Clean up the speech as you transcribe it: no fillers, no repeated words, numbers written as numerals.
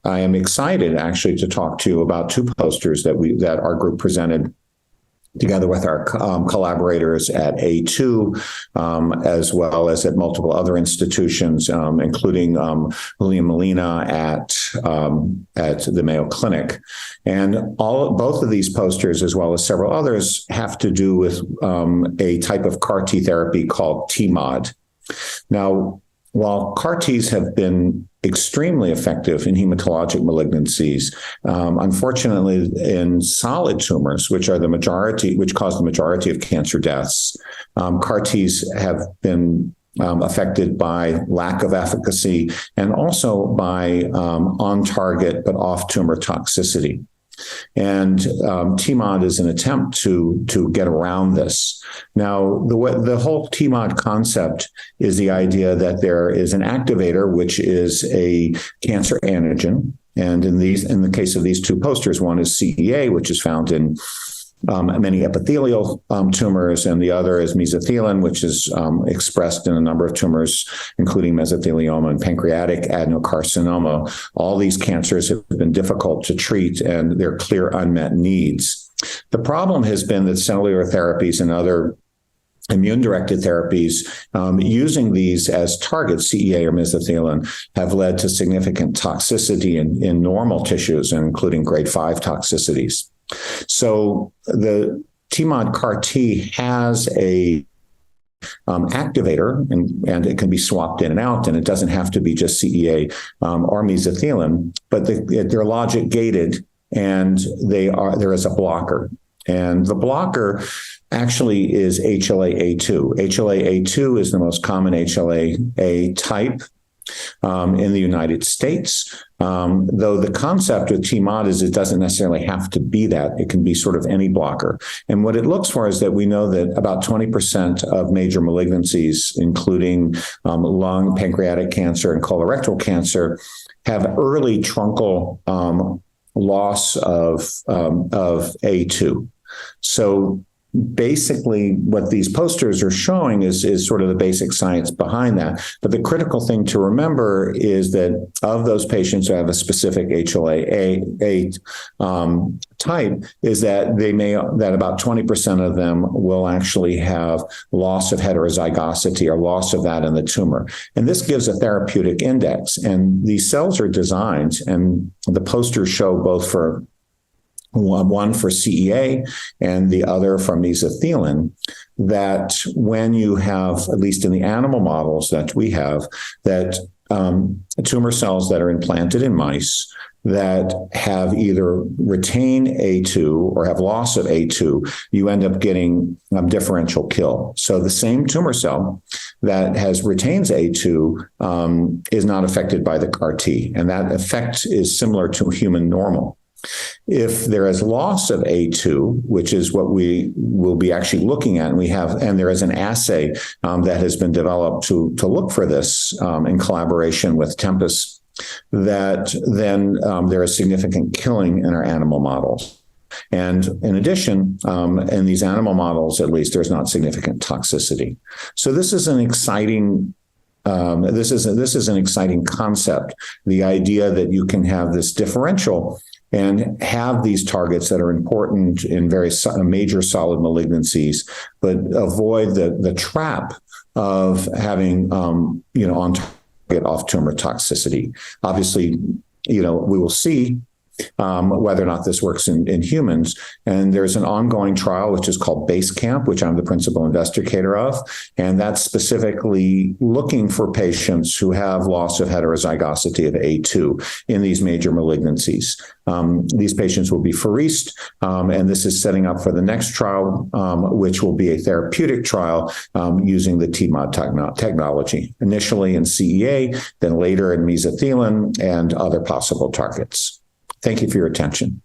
I am excited actually to talk to you about two posters that our group presented together with our collaborators at A2, as well as at multiple other institutions, including William Molina at the Mayo Clinic. And both of these posters, as well as several others, have to do with a type of CAR T therapy called Tmod. Now, while CAR Ts have been extremely effective in hematologic malignancies, unfortunately, in solid tumors, which cause the majority of cancer deaths, CAR Ts have been affected by lack of efficacy and also by on-target but off-tumor toxicity. And Tmod is an attempt to get around this. Now, the whole Tmod concept is the idea that there is an activator, which is a cancer antigen. And in the case of these two posters, one is CEA, which is found in many epithelial tumors, and the other is mesothelin, which is expressed in a number of tumors, including mesothelioma and pancreatic adenocarcinoma. All these cancers have been difficult to treat, and they're clear unmet needs. The problem has been that cellular therapies and other immune-directed therapies using these as targets, CEA or mesothelin, have led to significant toxicity in normal tissues, including grade 5 toxicities. So the Tmod CAR T has a activator, and it can be swapped in and out, and it doesn't have to be just CEA or mesothelin, but they're logic gated, and there is a blocker. And the blocker actually is HLA-A2. HLA-A2 is the most common HLA-A type in the United States, though the concept with Tmod is it doesn't necessarily have to be that. It can be sort of any blocker. And what it looks for is that we know that about 20% of major malignancies, including lung, pancreatic cancer, and colorectal cancer, have early truncal loss of A2. So basically, what these posters are showing is sort of the basic science behind that. But the critical thing to remember is that of those patients who have a specific HLA-A type, is that that about 20% of them will actually have loss of heterozygosity or loss of that in the tumor. And this gives a therapeutic index. And these cells are designed, and the posters show both for one for CEA and the other for mesothelin, that when you have, at least in the animal models that we have, that tumor cells that are implanted in mice that have either retained A2 or have loss of A2, you end up getting differential kill. So the same tumor cell that retains A2 is not affected by the CAR T, and that effect is similar to human normal. If there is loss of A2, which is what we will be actually looking at, and there is an assay that has been developed to look for this in collaboration with Tempus, that then there is significant killing in our animal models. And in addition, in these animal models, at least, there's not significant toxicity. So this is an exciting this is an exciting concept. The idea that you can have this differential and have these targets that are important in very major solid malignancies, but avoid the trap of having, on-target off-tumor toxicity. Obviously, we will see whether or not this works in humans. And there's an ongoing trial, which is called Basecamp, which I'm the principal investigator of. And that's specifically looking for patients who have loss of heterozygosity of A2 in these major malignancies. These patients will be pheresed, and this is setting up for the next trial, which will be a therapeutic trial using the Tmod technology, initially in CEA, then later in mesothelin and other possible targets. Thank you for your attention.